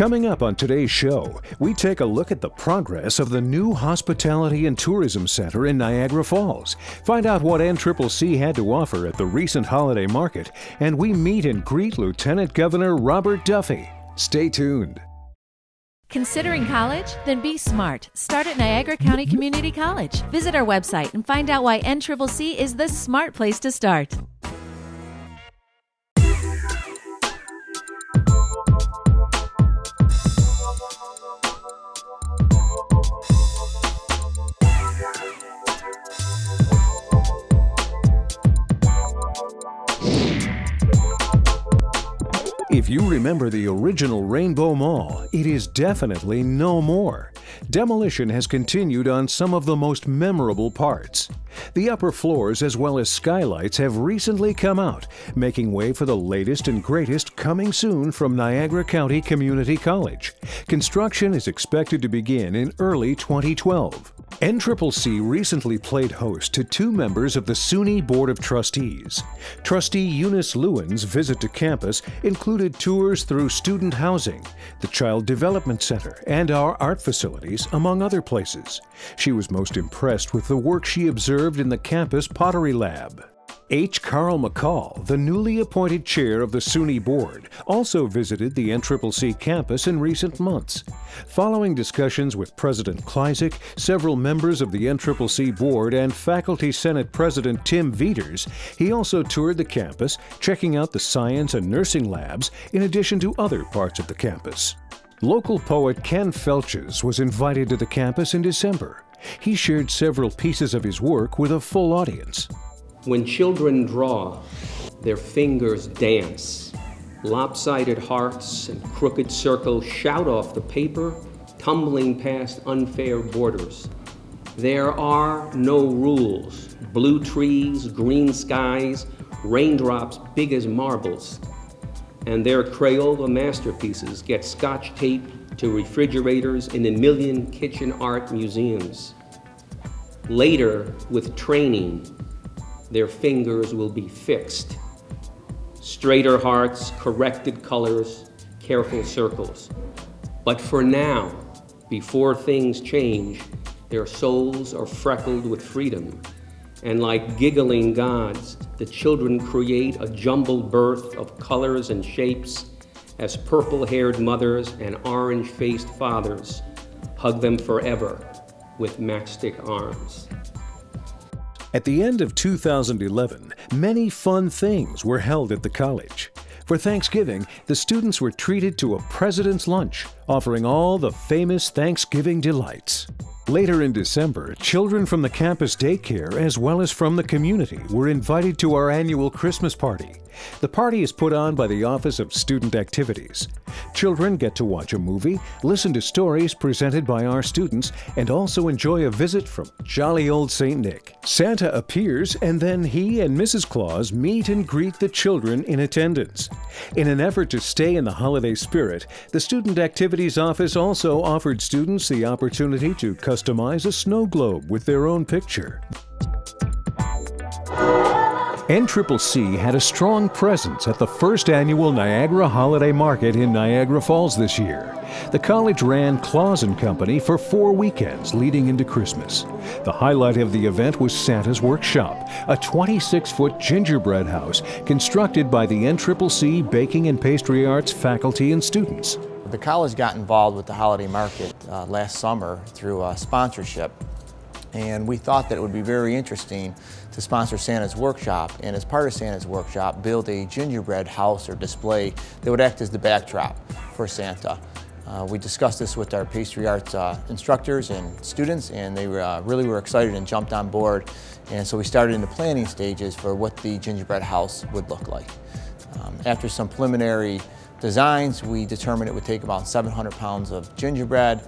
Coming up on today's show, we take a look at the progress of the new Hospitality and Tourism Center in Niagara Falls, find out what NCCC had to offer at the recent holiday market, and we meet and greet Lieutenant Governor Robert Duffy. Stay tuned. Considering college? Then be smart. Start at Niagara County Community College. Visit our website and find out why NCCC is the smart place to start. If you remember the original Rainbow Mall, it is definitely no more. Demolition has continued on some of the most memorable parts. The upper floors as well as skylights have recently come out, making way for the latest and greatest coming soon from Niagara County Community College. Construction is expected to begin in early 2012. NCCC recently played host to two members of the SUNY Board of Trustees. Trustee Eunice Lewin's visit to campus included tours through student housing, the Child Development Center, and our art facilities, among other places. She was most impressed with the work she observed in the campus pottery lab. H. Carl McCall, the newly appointed chair of the SUNY Board, also visited the NCCC campus in recent months. Following discussions with President Kleisik, several members of the NCCC Board, and Faculty Senate President Tim Veters, he also toured the campus, checking out the science and nursing labs, in addition to other parts of the campus. Local poet Ken Felches was invited to the campus in December. He shared several pieces of his work with a full audience. When children draw, their fingers dance. Lopsided hearts and crooked circles shout off the paper, tumbling past unfair borders. There are no rules. Blue trees, green skies, raindrops big as marbles. And their Crayola masterpieces get scotch taped to refrigerators in a million kitchen art museums. Later, with training, their fingers will be fixed. Straighter hearts, corrected colors, careful circles. But for now, before things change, their souls are freckled with freedom. And like giggling gods, the children create a jumbled birth of colors and shapes as purple-haired mothers and orange-faced fathers hug them forever with matchstick arms. At the end of 2011, many fun things were held at the college. For Thanksgiving, the students were treated to a president's lunch, offering all the famous Thanksgiving delights. Later in December, children from the campus daycare as well as from the community were invited to our annual Christmas party. The party is put on by the Office of Student Activities. Children get to watch a movie, listen to stories presented by our students, and also enjoy a visit from jolly old St. Nick. Santa appears, and then he and Mrs. Claus meet and greet the children in attendance. In an effort to stay in the holiday spirit, the Student Activities Office also offered students the opportunity to customize a snow globe with their own picture. NCCC had a strong presence at the first annual Niagara Holiday Market in Niagara Falls this year. The college ran Claus & Company for 4 weekends leading into Christmas. The highlight of the event was Santa's Workshop, a 26-foot gingerbread house constructed by the NCCC Baking and Pastry Arts faculty and students. The college got involved with the holiday market last summer through sponsorship. And we thought that it would be very interesting to sponsor Santa's Workshop, and as part of Santa's Workshop, build a gingerbread house or display that would act as the backdrop for Santa. We discussed this with our pastry arts instructors and students, and they really were excited and jumped on board. And so we started in the planning stages for what the gingerbread house would look like. After some preliminary designs, we determined it would take about 700 pounds of gingerbread,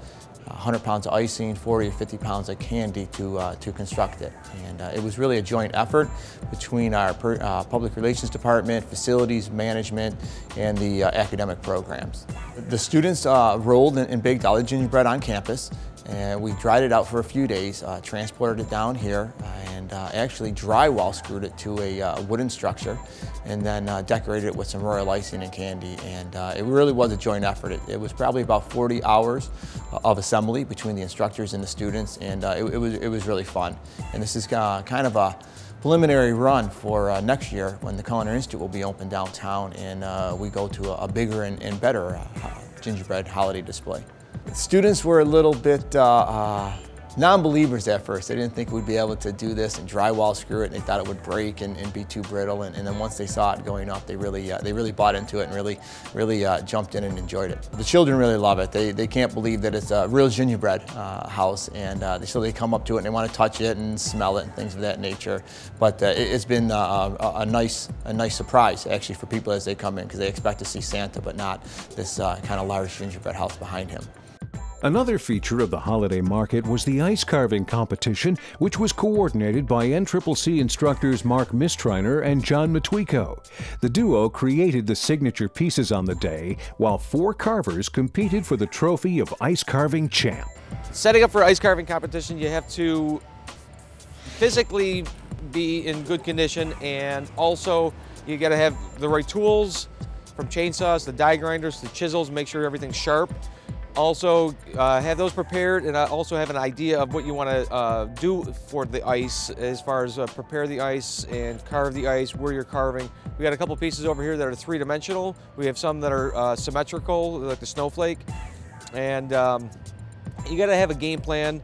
100 pounds of icing, 40 or 50 pounds of candy to construct it. And it was really a joint effort between our public relations department, facilities management, and the academic programs. The students rolled and baked all the gingerbread on campus, And we dried it out for a few days, transported it down here, and actually drywall screwed it to a wooden structure, and then decorated it with some royal icing and candy. And it really was a joint effort. It was probably about 40 hours of assembly between the instructors and the students, and it was really fun. And this is kind of a preliminary run for next year when the Culinary Institute will be open downtown, and we go to a bigger and better gingerbread holiday display. The students were a little bit non-believers at first. They didn't think we'd be able to do this and drywall screw it, and they thought it would break and be too brittle. And then once they saw it going up, they really bought into it and really jumped in and enjoyed it. The children really love it. They can't believe that it's a real gingerbread house, and so they come up to it and they want to touch it and smell it and things of that nature. But it's been a nice surprise actually for people as they come in, because they expect to see Santa, but not this kind of large gingerbread house behind him. Another feature of the holiday market was the ice carving competition, which was coordinated by NCCC instructors Mark Mistriner and John Matwico. The duo created the signature pieces on the day, while 4 carvers competed for the trophy of ice carving champ. Setting up for ice carving competition, you have to physically be in good condition, and also you got to have the right tools, from chainsaws to die grinders to chisels, make sure everything's sharp. Also have those prepared, and also have an idea of what you want to do for the ice, as far as prepare the ice and carve the ice, where you're carving. We got a couple pieces over here that are 3-dimensional. We have some that are symmetrical, like the snowflake. And you got to have a game plan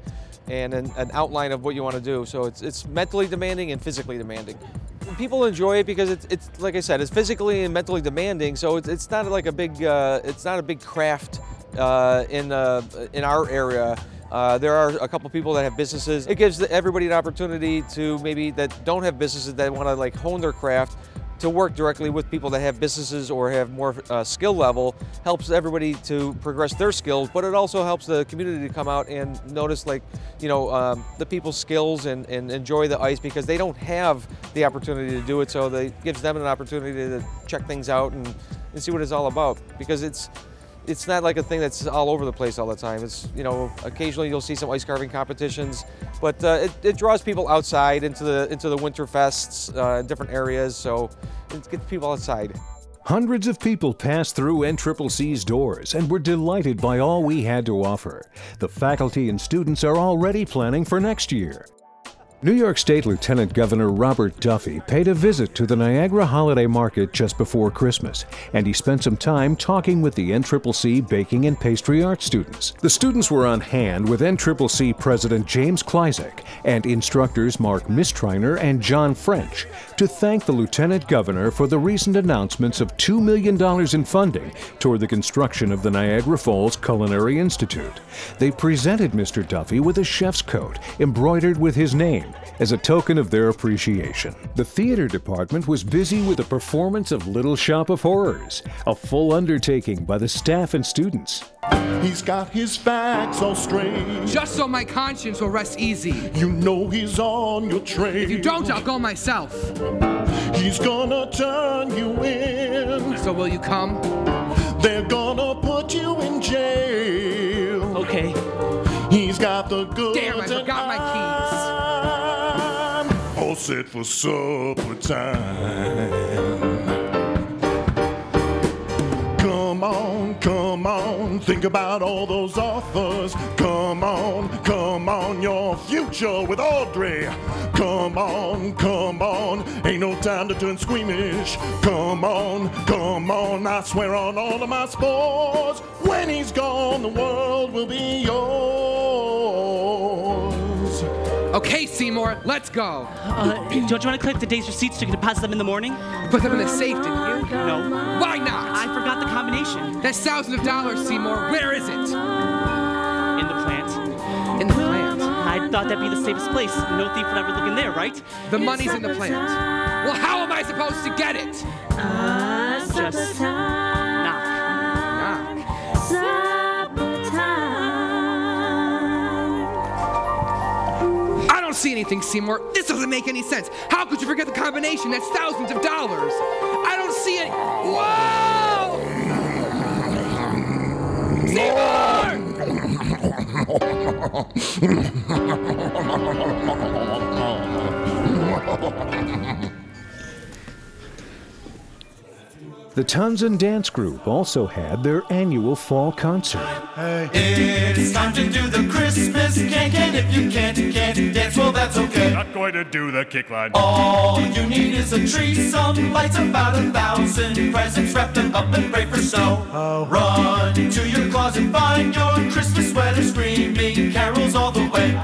and an outline of what you want to do. So it's mentally demanding and physically demanding. People enjoy it because it's like I said, it's physically and mentally demanding. So it's not like a big craft. In our area, there are a couple people that have businesses. It gives everybody an opportunity to maybe that don't have businesses that want to like hone their craft, to work directly with people that have businesses or have more skill level. Helps everybody to progress their skills, but it also helps the community to come out and notice, like, the people's skills and enjoy the ice, because they don't have the opportunity to do it. So it gives them an opportunity to check things out and see what it's all about, because it's not like a thing that's all over the place all the time. It's, occasionally you'll see some ice carving competitions, but it draws people outside into the winter fests in different areas, so it gets people outside. Hundreds of people passed through NCCC's doors and were delighted by all we had to offer. The faculty and students are already planning for next year. New York State Lieutenant Governor Robert Duffy paid a visit to the Niagara Holiday Market just before Christmas, and he spent some time talking with the NCCC Baking and Pastry Arts students. The students were on hand with NCCC President James Kleizek and instructors Mark Mistriner and John French to thank the Lieutenant Governor for the recent announcements of $2 million in funding toward the construction of the Niagara Falls Culinary Institute. They presented Mr. Duffy with a chef's coat embroidered with his name as a token of their appreciation. The theater department was busy with a performance of Little Shop of Horrors, a full undertaking by the staff and students. He's got his facts all straight, just so my conscience will rest easy. You know he's on your trail. If you don't, I'll go myself. He's gonna turn you in. So will you come? They're gonna put you in jail. Okay. He's got the goods. Damn, I forgot my keys. All set for supper time. Come on, think about all those offers. Come on, your future with Audrey. Come on, ain't no time to turn squeamish. Come on, I swear on all of my spores, when he's gone, the world will be yours. Okay, Seymour, let's go. Don't you want to collect the day's receipts so you can deposit them in the morning? Put them in the safe, didn't you? No. Why not? I forgot the combination. That's thousands of dollars, Seymour. Where is it? In the plant. In the plant? I thought that'd be the safest place. No thief would ever look in there, right? The money's in the plant. Well, how am I supposed to get it? Just knock. I don't see anything, Seymour. This doesn't make any sense. How could you forget the combination? That's thousands of dollars. I don't see it. Whoa! Seymour! The Townsend Dance Group also had their annual fall concert. It's time to do the Christmas cake, and if you can't dance, well, that's okay. Not going to do the kick line. All you need is a tree, some lights, about 1,000 presents, wrap them up and pray for snow. Run to your closet, find your Christmas sweater, screaming carols all the way.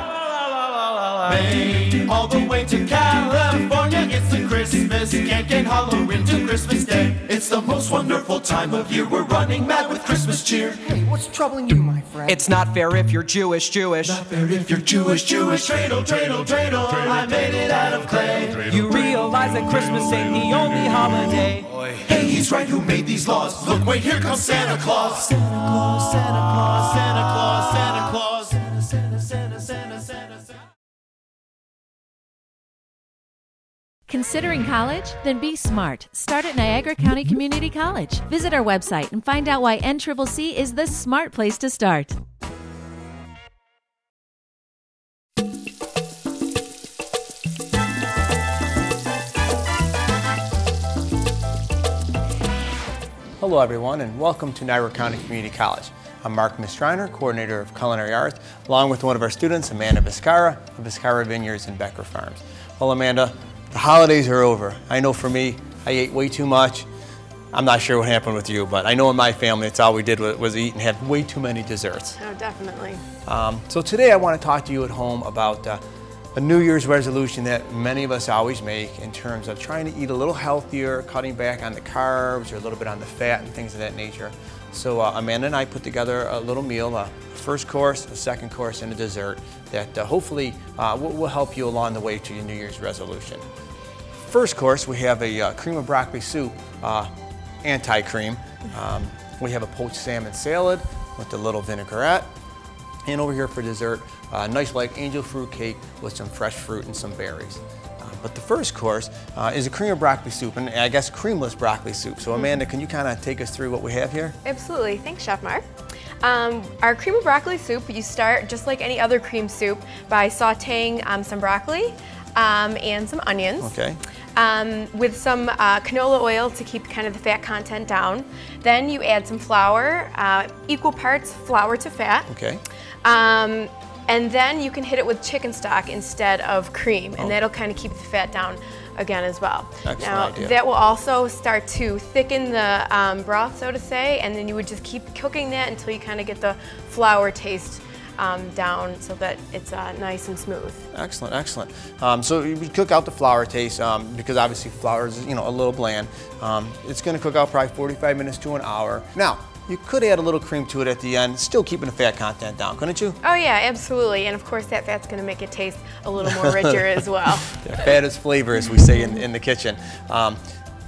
Maine, all the way to California, it's the Christmas cake and Halloween to Christmas Day. It's the most wonderful time of year, we're running mad with Christmas cheer. Hey, what's troubling you, my friend? It's not fair if you're Jewish. Not fair if you're Jewish. Dreidel, dreidel, dreidel, I made it out of clay. You realize that Christmas ain't the only holiday. Hey, he's right, who made these laws? Look, wait, here comes Santa Claus. Santa Claus, Santa Claus, Santa Claus, Santa Claus. Santa, Santa, Santa, Santa, Santa, Santa. Considering college? Then be smart. Start at Niagara County Community College. Visit our website and find out why NCCC is the smart place to start. Hello everyone, and welcome to Niagara County Community College. I'm Mark Mistriner, Coordinator of Culinary Arts, along with one of our students, Amanda Viscara, of Viscara Vineyards and Becker Farms. Well, Amanda, the holidays are over. I know for me, I ate way too much. I'm not sure what happened with you, but I know in my family, it's all we did was eat and had way too many desserts. Oh, definitely. So today I want to talk to you at home about a New Year's resolution that many of us always make in terms of trying to eat a little healthier, cutting back on the carbs or a little bit on the fat and things of that nature. So Amanda and I put together a little meal, a first course, a second course, and a dessert that hopefully will help you along the way to your New Year's resolution. First course, we have a cream of broccoli soup, anti-cream. We have a poached salmon salad with a little vinaigrette. And over here for dessert, a nice light angel fruit cake with some fresh fruit and some berries. But the first course is a cream of broccoli soup, and I guess creamless broccoli soup. So Amanda, can you kind of take us through what we have here? Absolutely. Thanks, Chef Mark. Our cream of broccoli soup, you start just like any other cream soup by sauteing some broccoli and some onions. Okay. With some canola oil to keep kind of the fat content down. Then you add some flour, equal parts flour to fat. Okay. And then you can hit it with chicken stock instead of cream, and that'll kind of keep the fat down again as well. Excellent idea. That will also start to thicken the broth, so to say, and then you would just keep cooking that until you kind of get the flour taste down so that it's nice and smooth. Excellent, excellent. So you cook out the flour taste because obviously flour is, a little bland. It's going to cook out probably 45 minutes to an hour. Now, you could add a little cream to it at the end, still keeping the fat content down, couldn't you? Oh yeah, absolutely. And of course that fat's going to make it taste a little more richer as well. Yeah, fat is flavor, as we say in the kitchen.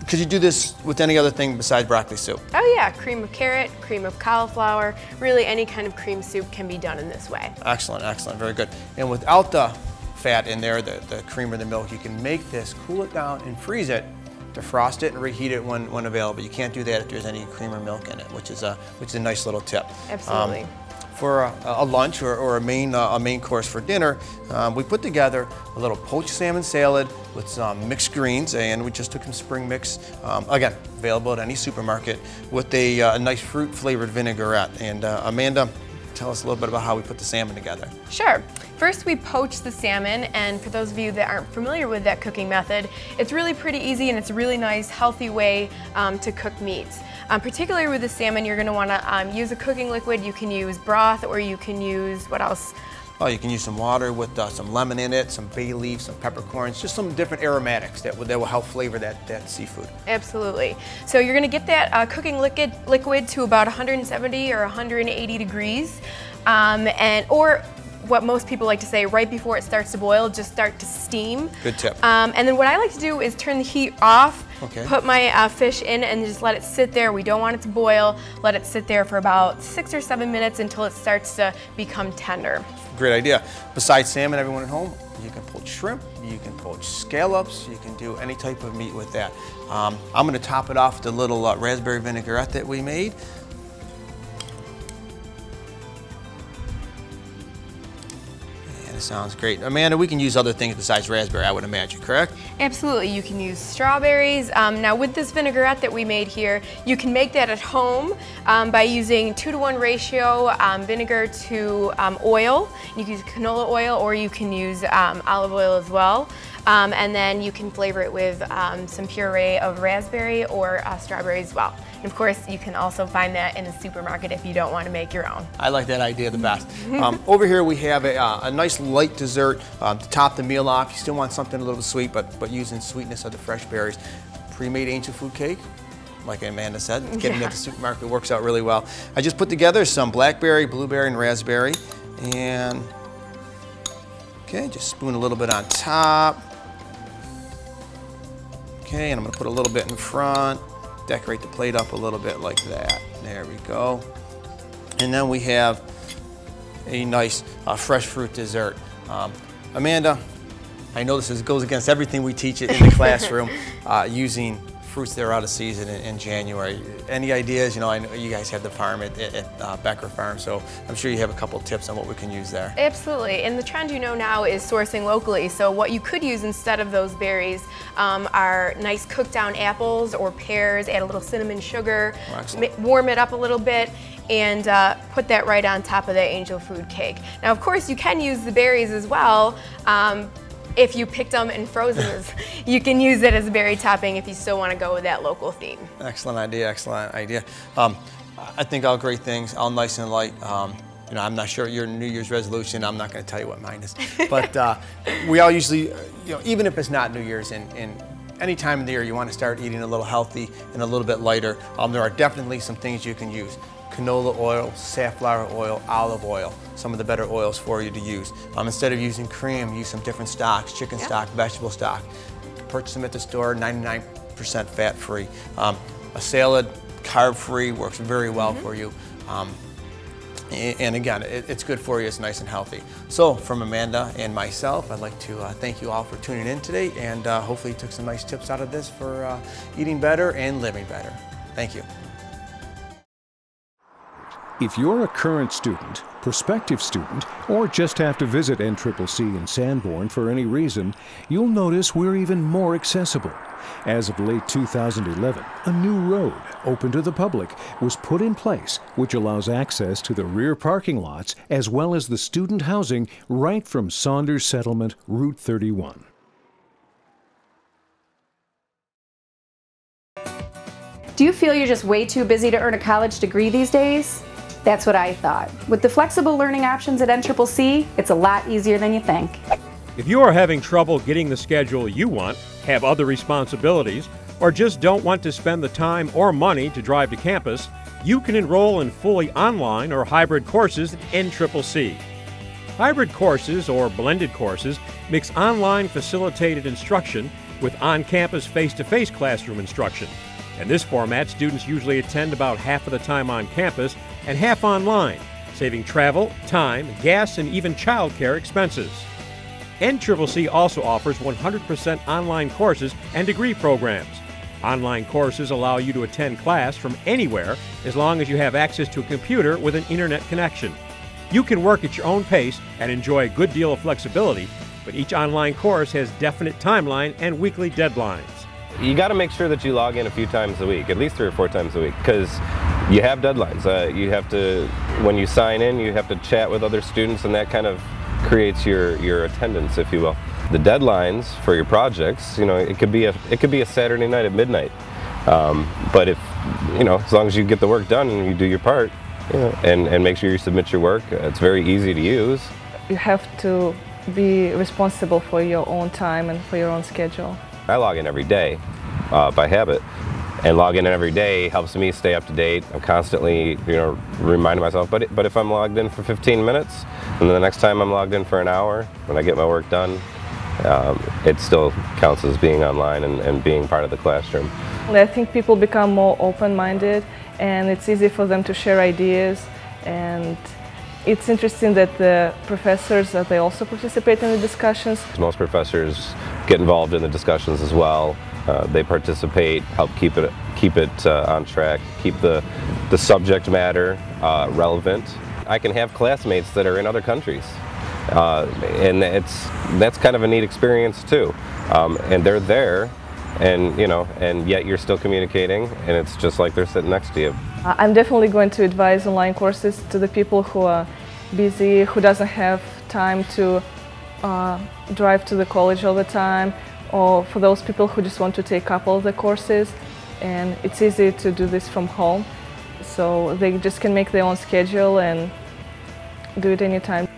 Could you do this with any other thing besides broccoli soup? Oh yeah, cream of carrot, cream of cauliflower, really any kind of cream soup can be done in this way. Excellent, excellent, very good. And without the fat in there, the cream or the milk, you can make this, cool it down and freeze it, defrost it and reheat it when available. You can't do that if there's any cream or milk in it, which is a nice little tip. Absolutely. For a lunch or a main course for dinner, we put together a little poached salmon salad with some mixed greens, and we just took some spring mix, again, available at any supermarket, with a nice fruit flavored vinaigrette. And Amanda, tell us a little bit about how we put the salmon together. Sure. First we poach the salmon, and for those of you that aren't familiar with that cooking method, it's really pretty easy and it's a really nice, healthy way to cook meats. Particularly with the salmon, you're going to want to use a cooking liquid. You can use broth, or you can use, what else? Oh, you can use some water with some lemon in it, some bay leaves, some peppercorns, just some different aromatics that will help flavor that seafood. Absolutely. So you're going to get that cooking liquid to about 170 or 180 degrees, or what most people like to say, right before it starts to boil, just start to steam. Good tip. And then what I like to do is turn the heat off, okay, put my fish in, and just let it sit there. We don't want it to boil. Let it sit there for about 6 or 7 minutes until it starts to become tender. Great idea. Besides salmon, everyone at home, you can poach shrimp, you can poach scallops, you can do any type of meat with that. I'm going to top it off with the little raspberry vinaigrette that we made. That sounds great. Amanda, we can use other things besides raspberry, I would imagine, correct? Absolutely, you can use strawberries. Now with this vinaigrette that we made here, you can make that at home by using 2-to-1 ratio vinegar to oil. You can use canola oil or you can use olive oil as well. And then you can flavor it with some puree of raspberry or strawberry as well. And of course, you can also find that in a supermarket if you don't want to make your own. I like that idea the best. Over here we have a nice light dessert to top the meal off. You still want something a little sweet, but using sweetness of the fresh berries. Pre-made angel food cake, like Amanda said, getting at the supermarket works out really well. I just put together some blackberry, blueberry, and raspberry. And, okay, just spoon a little bit on top. Okay, and I'm gonna put a little bit in front, decorate the plate up a little bit like that. There we go. And then we have a nice fresh fruit dessert. Amanda, I know this goes against everything we teach in the classroom, using fruits that are out of season in January. Any ideas? You know, I know you guys have the farm at Becker Farm, so I'm sure you have a couple tips on what we can use there. Absolutely, and the trend you know now is sourcing locally. So what you could use instead of those berries are nice cooked down apples or pears, add a little cinnamon sugar, warm it up a little bit, and put that right on top of that angel food cake. Now of course you can use the berries as well. If you picked them and frozen, you can use it as a berry topping if you still want to go with that local theme. Excellent idea, excellent idea. I think all great things, all nice and light. You know, I'm not sure your New Year's resolution, I'm not going to tell you what mine is. But we all usually, you know, even if it's not New Year's, in any time of the year you want to start eating a little healthy and a little bit lighter, there are definitely some things you can use. Canola oil, safflower oil, olive oil, some of the better oils for you to use. Instead of using cream, use some different stocks, chicken stock, vegetable stock. Purchase them at the store, 99% fat-free. A salad, carb-free, works very well for you. And again, it's good for you, it's nice and healthy. So from Amanda and myself, I'd like to thank you all for tuning in today, and hopefully you took some nice tips out of this for eating better and living better. Thank you. If you're a current student, prospective student, or just have to visit NCCC in Sanborn for any reason, you'll notice we're even more accessible. As of late 2011, a new road, open to the public, was put in place, which allows access to the rear parking lots as well as the student housing right from Saunders Settlement, Route 31. Do you feel you're just way too busy to earn a college degree these days? That's what I thought. With the flexible learning options at NCCC, it's a lot easier than you think. If you are having trouble getting the schedule you want, have other responsibilities, or just don't want to spend the time or money to drive to campus, you can enroll in fully online or hybrid courses at NCCC. Hybrid courses or blended courses mix online facilitated instruction with on-campus face-to-face classroom instruction. In this format, students usually attend about half of the time on campus and half online, saving travel, time, gas, and even childcare expenses. NCCC also offers 100% online courses and degree programs. Online courses allow you to attend class from anywhere as long as you have access to a computer with an internet connection. You can work at your own pace and enjoy a good deal of flexibility, but each online course has definite timeline and weekly deadlines. You got to make sure that you log in a few times a week, at least 3 or 4 times a week, because you have deadlines. You have to, when you sign in, you have to chat with other students, and that kind of creates your attendance, if you will. The deadlines for your projects, you know, it could be a Saturday night at midnight. But if, you know, as long as you get the work done and you do your part, you know, and make sure you submit your work, it's very easy to use. You have to be responsible for your own time and for your own schedule. I log in every day by habit, and logging in every day helps me stay up to date. I'm constantly, you know, reminding myself. But if I'm logged in for 15 minutes, and then the next time I'm logged in for an hour, when I get my work done, it still counts as being online and being part of the classroom. I think people become more open-minded, and it's easy for them to share ideas. And it's interesting that the professors, they also participate in the discussions. Most professors get involved in the discussions as well. They participate, help keep it on track, keep the subject matter relevant. I can have classmates that are in other countries, And that's kind of a neat experience too. And they're there, and and yet you're still communicating, and it's just like they're sitting next to you. I'm definitely going to advise online courses to the people who are busy, who doesn't have time to drive to the college all the time, or for those people who just want to take a couple of the courses, and it's easy to do this from home, so they just can make their own schedule and do it anytime.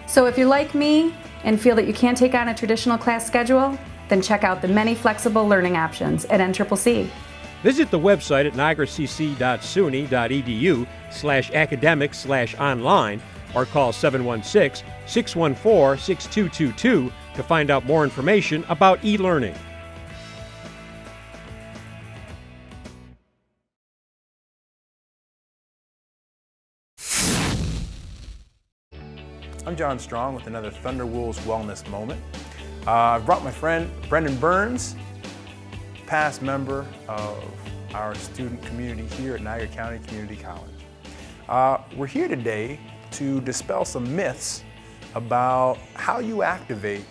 So if you're like me and feel that you can't take on a traditional class schedule, then check out the many flexible learning options at NCCC. Visit the website at niagaracc.suny.edu/academics/online or call 716-614-6222 to find out more information about e-learning. I'm John Strong with another Thunder Wolves Wellness Moment. I've brought my friend Brendan Burns, past member of our student community here at Niagara County Community College. We're here today to dispel some myths about how you activate.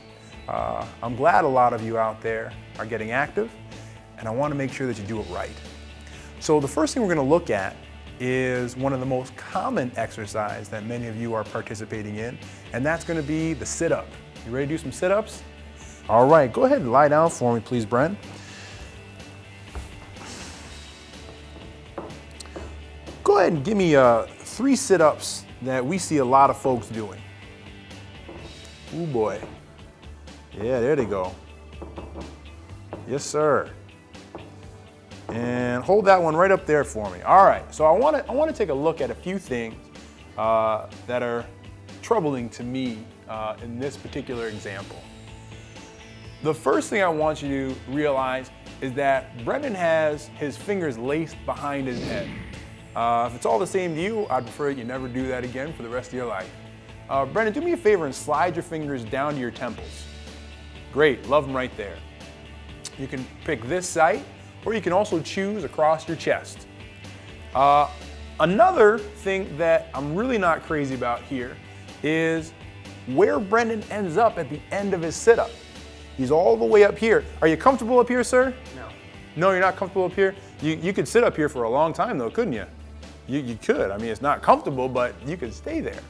I'm glad a lot of you out there are getting active, and I want to make sure that you do it right. So the first thing we're going to look at is one of the most common exercise that many of you are participating in, and that's going to be the sit-up. You ready to do some sit-ups? All right, go ahead and lie down for me, please, Bren. Go ahead and give me 3 sit-ups that we see a lot of folks doing. Ooh, boy. Yeah, there they go. Yes, sir. And hold that one right up there for me. All right, so I want to take a look at a few things that are troubling to me in this particular example. The first thing I want you to realize is that Brendan has his fingers laced behind his head. If it's all the same to you, I'd prefer that you never do that again for the rest of your life. Brendan, do me a favor and slide your fingers down to your temples. Great, love them right there. You can pick this side, or you can also choose across your chest. Another thing that I'm really not crazy about here is where Brendan ends up at the end of his sit-up. He's all the way up here. Are you comfortable up here, sir? No. No, you're not comfortable up here? You could sit up here for a long time though, couldn't you? You could. I mean, it's not comfortable, but you could stay there.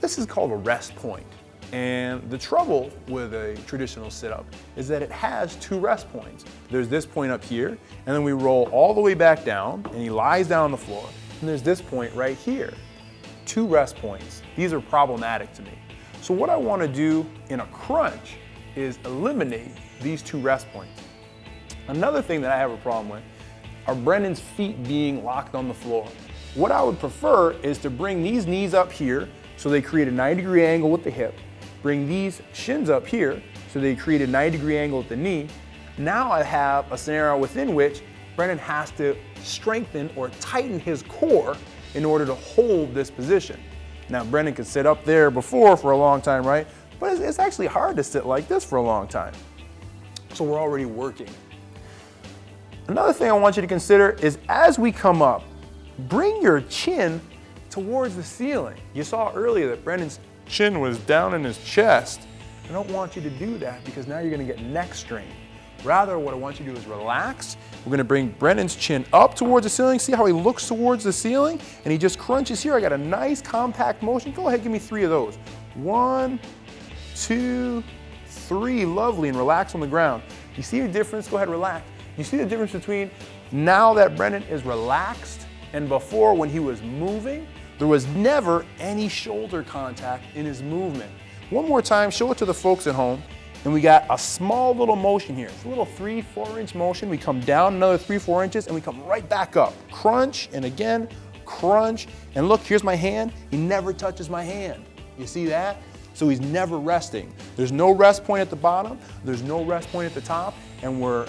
This is called a rest point. And the trouble with a traditional sit-up is that it has 2 rest points. There's this point up here, and then we roll all the way back down, and he lies down on the floor. And there's this point right here. 2 rest points. These are problematic to me. So what I want to do in a crunch is eliminate these 2 rest points. Another thing that I have a problem with are Brendan's feet being locked on the floor. What I would prefer is to bring these knees up here so they create a 90-degree angle with the hip. Bring these shins up here so they create a 90-degree angle at the knee. Now I have a scenario within which Brendan has to strengthen or tighten his core in order to hold this position. Now Brendan could sit up there before for a long time, right? But it's actually hard to sit like this for a long time. So we're already working. Another thing I want you to consider is as we come up, bring your chin towards the ceiling. You saw earlier that Brendan's chin was down in his chest. I don't want you to do that because now you're going to get neck strain. Rather, what I want you to do is relax. We're going to bring Brendan's chin up towards the ceiling. See how he looks towards the ceiling? And he just crunches here. I got a nice compact motion. Go ahead, give me 3 of those. 1, 2, 3. Lovely. And relax on the ground. You see the difference? Go ahead, relax. You see the difference between now that Brendan is relaxed and before when he was moving? There was never any shoulder contact in his movement. One more time, show it to the folks at home. And we got a small little motion here. It's a little 3-4 inch motion. We come down another 3-4 inches and we come right back up. Crunch and again, crunch. And look, here's my hand. He never touches my hand. You see that? So he's never resting. There's no rest point at the bottom. There's no rest point at the top. And we're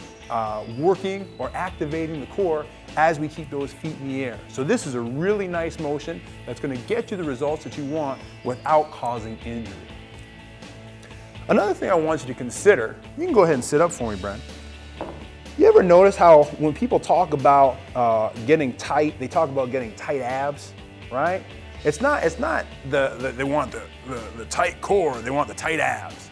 working or activating the core as we keep those feet in the air. So this is a really nice motion that's going to get you the results that you want without causing injury. Another thing I want you to consider, you can go ahead and sit up for me, Brent. You ever notice how when people talk about getting tight, they talk about getting tight abs, right? It's not they want the tight core, they want the tight abs.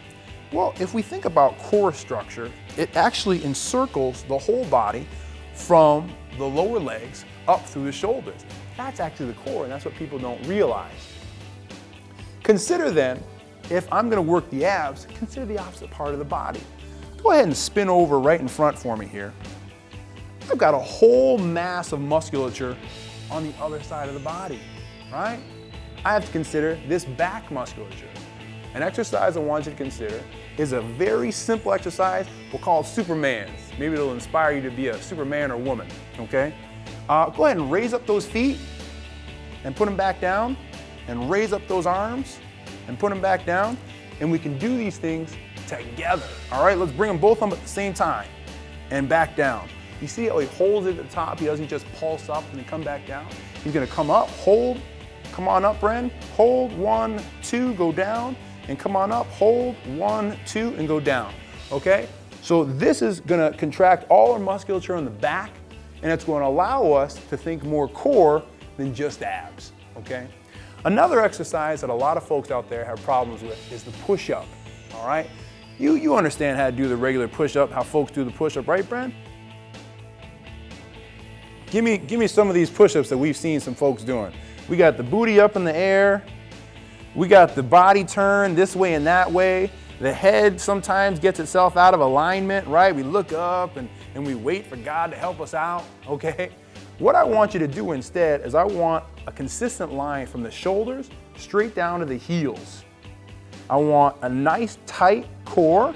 Well, if we think about core structure, it actually encircles the whole body from the lower legs up through the shoulders. That's actually the core, and that's what people don't realize. Consider then, if I'm going to work the abs, consider the opposite part of the body. Go ahead and spin over right in front for me here. I've got a whole mass of musculature on the other side of the body, right? I have to consider this back musculature. An exercise I want you to consider is a very simple exercise. We'll call it Superman's. Maybe it'll inspire you to be a Superman or woman, okay? Go ahead and raise up those feet and put them back down, and raise up those arms and put them back down, and we can do these things together. All right, let's bring them both up at the same time and back down. You see how he holds it at the top? He doesn't just pulse up and then come back down. He's gonna come up, hold, come on up, Bren, hold, 1, 2, go down, and come on up, hold, 1, 2, and go down, okay? So this is gonna contract all our musculature in the back, and it's gonna allow us to think more core than just abs, okay? Another exercise that a lot of folks out there have problems with is the push-up, all right? You understand how to do the regular push-up, how folks do the push-up, right, Bren? Give me some of these push-ups that we've seen some folks doing. We got the booty up in the air. We got the body turn this way and that way. The head sometimes gets itself out of alignment, right? We look up and we wait for God to help us out, okay? What I want you to do instead is I want a consistent line from the shoulders straight down to the heels. I want a nice tight core.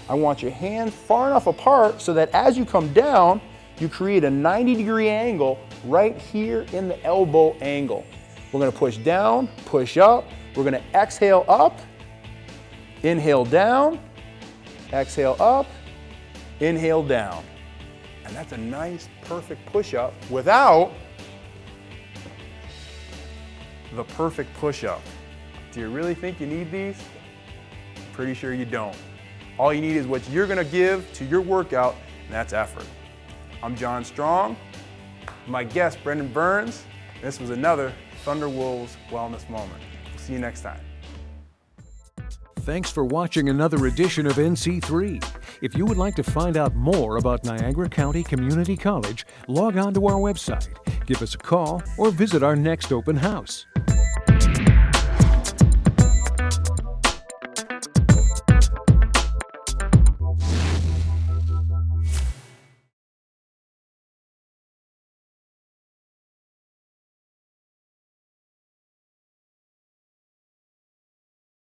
I want your hands far enough apart so that as you come down, you create a 90-degree angle right here in the elbow angle. We're gonna push down, push up. We're gonna exhale up, inhale down, exhale up, inhale down. And that's a nice, perfect push-up without the perfect push-up. Do you really think you need these? Pretty sure you don't. All you need is what you're gonna give to your workout, and that's effort. I'm John Strong, my guest Brendan Burns. This was another Thunder Wolves Wellness Moment. See you next time. Thanks for watching another edition of NC3. If you would like to find out more about Niagara County Community College, log on to our website, give us a call, or visit our next open house.